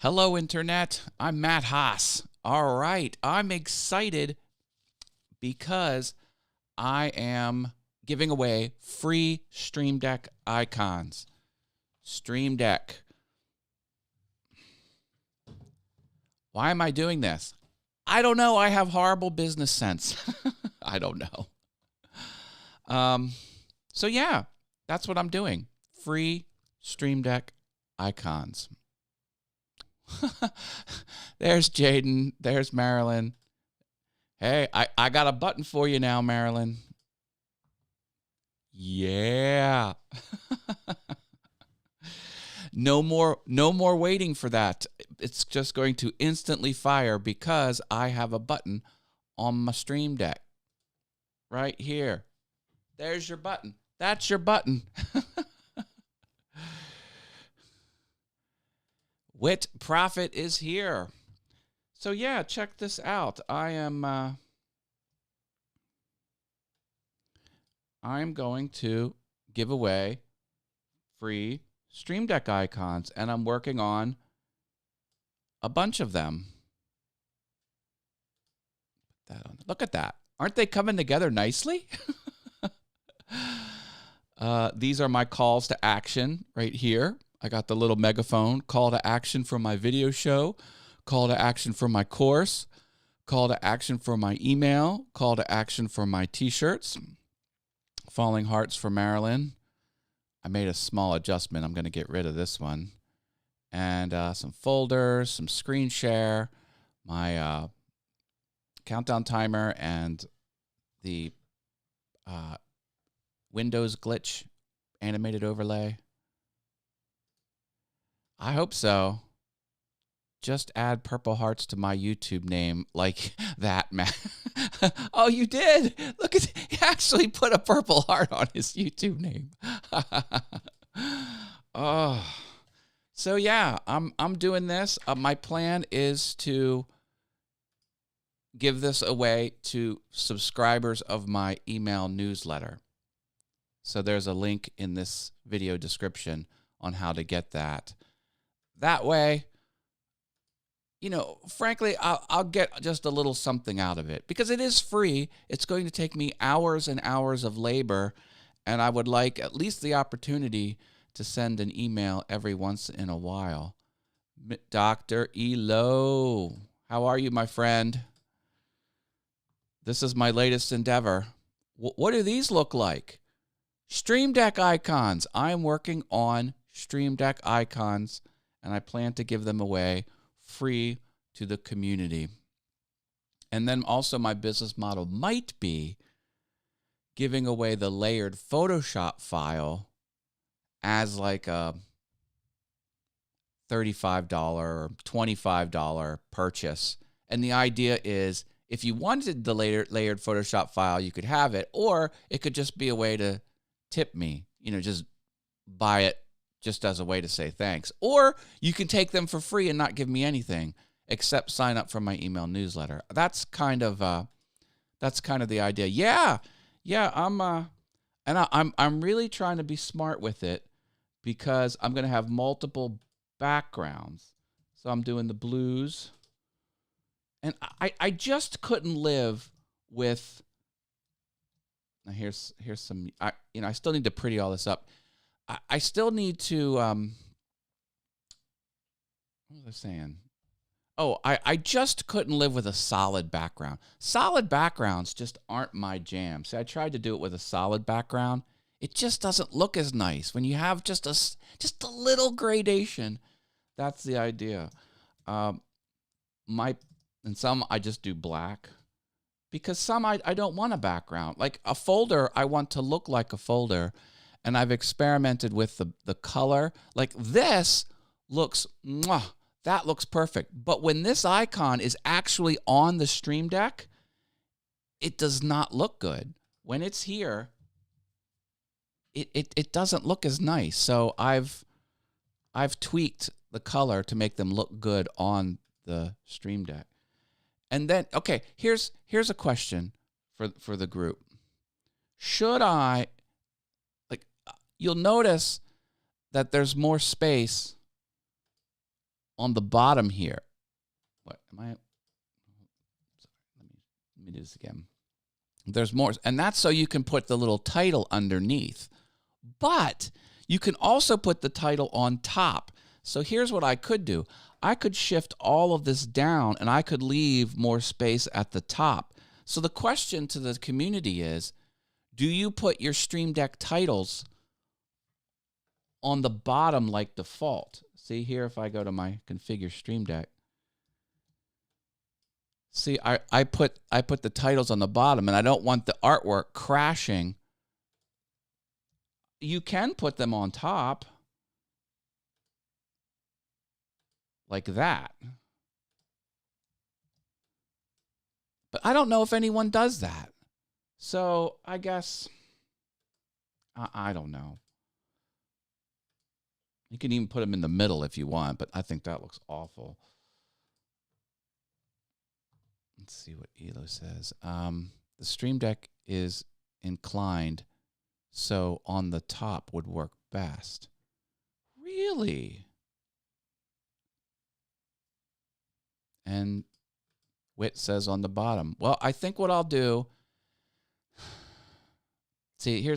Hello, Internet. I'm Matt Haas. All right. I'm excited because I am giving away free Stream Deck icons. Stream Deck. Why am I doing this? I don't know. I have horrible business sense. I don't know. So yeah, that's what I'm doing. Free Stream Deck icons. There's Jaden. There's Marilyn. Hey, I got a button for you now, Marilyn. Yeah. No more waiting for that. It's just going to instantly fire because I have a button on my Stream Deck. Right here. There's your button. That's your button. Wit Profit is here. So yeah, check this out. I'm going to give away free Stream Deck icons, and I'm working on a bunch of them. Put that on. Look at that. Aren't they coming together nicely? These are my calls to action right here. I got the little megaphone, call to action for my video show, call to action for my course, call to action for my email, call to action for my t-shirts, falling hearts for Marilyn. I made a small adjustment. I'm going to get rid of this one. And some folders, some screen share, my countdown timer, and the Windows glitch animated overlay. I hope so. Just add purple hearts to my YouTube name like that, Matt. Oh, you did? Look at, he actually put a purple heart on his YouTube name. Oh. So yeah, I'm doing this. My plan is to give this away to subscribers of my email newsletter. So there's a link in this video description on how to get that. That way, you know, frankly, I'll get just a little something out of it because it is free. It's going to take me hours and hours of labor, and I would like at least the opportunity to send an email every once in a while. Dr. Elo, how are you, my friend? This is my latest endeavor. What do these look like? Stream Deck icons. I'm working on Stream Deck icons, and I plan to give them away free to the community. And then also my business model might be giving away the layered Photoshop file as like a $35 or $25 purchase. And the idea is if you wanted the layered Photoshop file, you could have it, or it could just be a way to tip me, you know, just buy it just as a way to say thanks. Or you can take them for free and not give me anything except sign up for my email newsletter. That's kind of the idea. Yeah, I'm really trying to be smart with it because I'm going to have multiple backgrounds. So I'm doing the blues, and I just couldn't live with. Now here's some. I still need to pretty all this up. I still need to, what was I saying? Oh, I just couldn't live with a solid background. Solid backgrounds just aren't my jam. See, I tried to do it with a solid background. It just doesn't look as nice when you have just a little gradation. That's the idea. And some I just do black because some I don't want a background. Like a folder, I want to look like a folder. And I've experimented with the color. Like this looks, that looks perfect. But when this icon is actually on the Stream Deck, it does not look good. When it's here, it doesn't look as nice. So I've tweaked the color to make them look good on the Stream Deck. And then, okay, here's a question for the group. Should I, you'll notice that there's more space on the bottom here. What am I? Sorry, let me do this again. There's more, and that's so you can put the little title underneath. But you can also put the title on top. So here's what I could do. I could shift all of this down, and I could leave more space at the top. So the question to the community is, do you put your Stream Deck titles on the bottom like default? See here, if I go to my configure Stream Deck, see, I put the titles on the bottom, and I don't want the artwork crashing. You can put them on top like that. But I don't know if anyone does that. So I guess, I don't know. You can even put them in the middle if you want, but I think that looks awful. Let's see what Elo says. The Stream Deck is inclined, so on the top would work best. Really? And Wit says on the bottom. Well, I think what I'll do, see,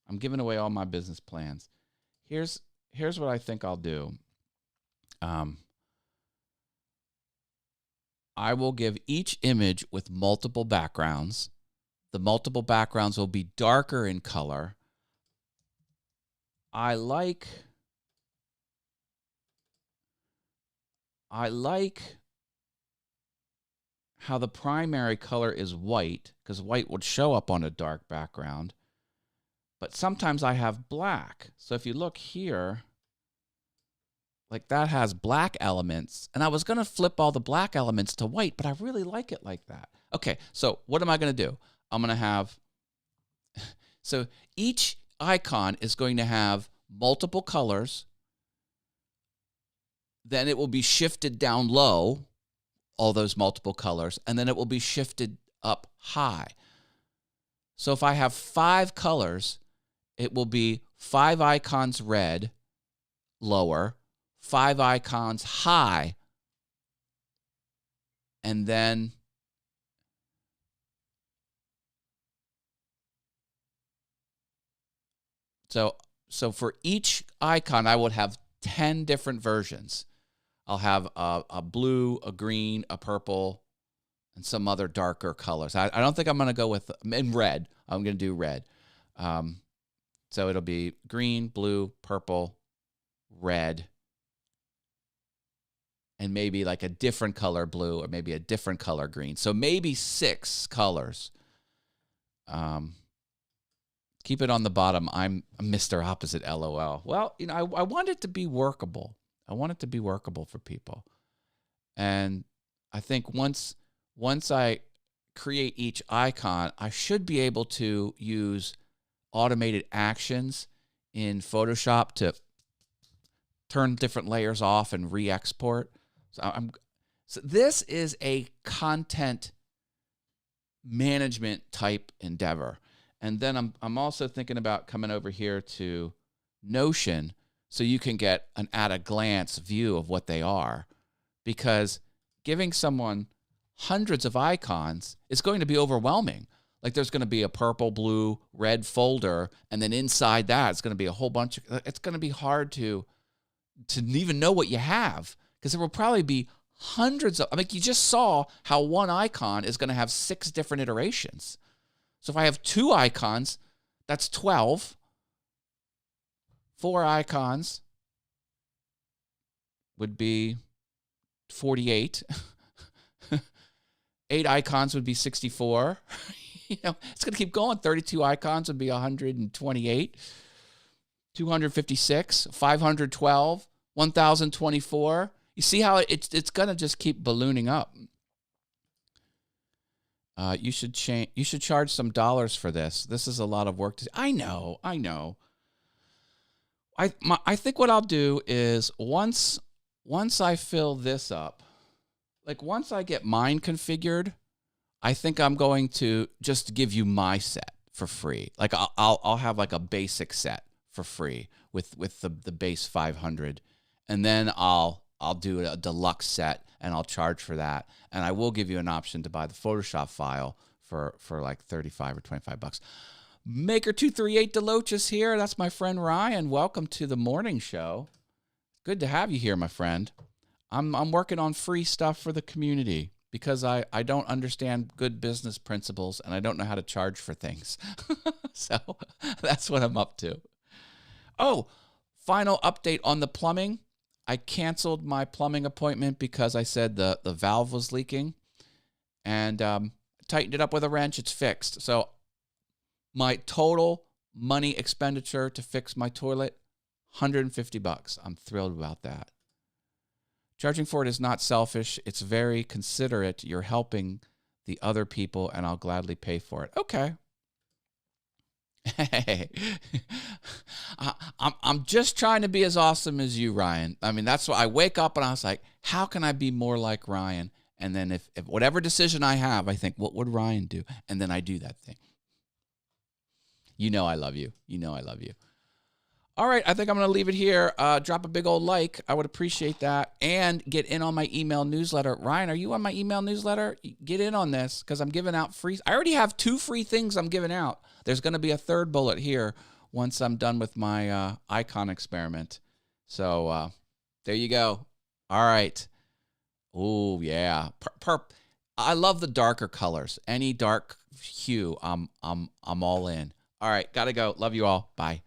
I'm giving away all my business plans. Here's what I think I'll do. I will give each image with multiple backgrounds. The multiple backgrounds will be darker in color. I like how the primary color is white, because white would show up on a dark background. But sometimes I have black. So if you look here, like that has black elements. And I was going to flip all the black elements to white, but I really like it like that. Okay, so what am I going to do? I'm going to have, so each icon is going to have multiple colors. Then it will be shifted down low, all those multiple colors, and then it will be shifted up high. So if I have 5 colors, it will be 5 icons red, lower, 5 icons high, and then so for each icon, I would have 10 different versions. I'll have a blue, a green, a purple, and some other darker colors. I don't think I'm going to go with in red. I'm going to do red. So it'll be green, blue, purple, red, and maybe like a different color blue or maybe a different color green. So maybe 6 colors. Keep it on the bottom. I'm Mr. Opposite, LOL. Well, you know, I want it to be workable. I want it to be workable for people. And I think once I create each icon, I should be able to use automated actions in Photoshop to turn different layers off and re-export. So this is a content management type endeavor. And then I'm also thinking about coming over here to Notion so you can get an at-a-glance view of what they are. Because giving someone hundreds of icons is going to be overwhelming. Like there's going to be a purple, blue, red folder, and then inside that it's going to be a whole bunch of, it's going to be hard to even know what you have, because there will probably be hundreds of, I mean, you just saw how one icon is going to have 6 different iterations. So if I have 2 icons, that's 12. 4 icons would be 48. 8 icons would be 64. You know, it's going to keep going. 32 icons would be 128. 256, 512, 1024. You see how it's going to just keep ballooning up. You should charge some dollars for this. This is a lot of work to. I know. I think what I'll do is once I fill this up, like once I get mine configured, I think I'm going to just give you my set for free. Like I'll have like a basic set for free with the base 500, and then I'll I'll do a deluxe set and I'll charge for that. And I will give you an option to buy the Photoshop file for like 35 or 25 bucks. Maker 238 Deloachis here. That's my friend Ryan. Welcome to the morning show. Good to have you here, my friend. I'm working on free stuff for the community because I don't understand good business principles and I don't know how to charge for things. So that's what I'm up to. Oh, final update on the plumbing. I canceled my plumbing appointment because I said the valve was leaking and tightened it up with a wrench. It's fixed. So my total money expenditure to fix my toilet, $150. I'm thrilled about that. Charging for it is not selfish. It's very considerate. You're helping the other people, and I'll gladly pay for it. Okay. Hey, I'm just trying to be as awesome as you, Ryan. I mean, that's why I wake up and I was like, how can I be more like Ryan? And then if whatever decision I have, I think, what would Ryan do? And then I do that thing. You know I love you. You know I love you. All right, I think I'm going to leave it here. Drop a big old like. I would appreciate that. And get in on my email newsletter. Ryan, are you on my email newsletter? Get in on this because I'm giving out free. I already have 2 free things I'm giving out. There's going to be a third bullet here once I'm done with my icon experiment. So there you go. All right. Oh, yeah. I love the darker colors. Any dark hue, I'm all in. All right, got to go. Love you all. Bye.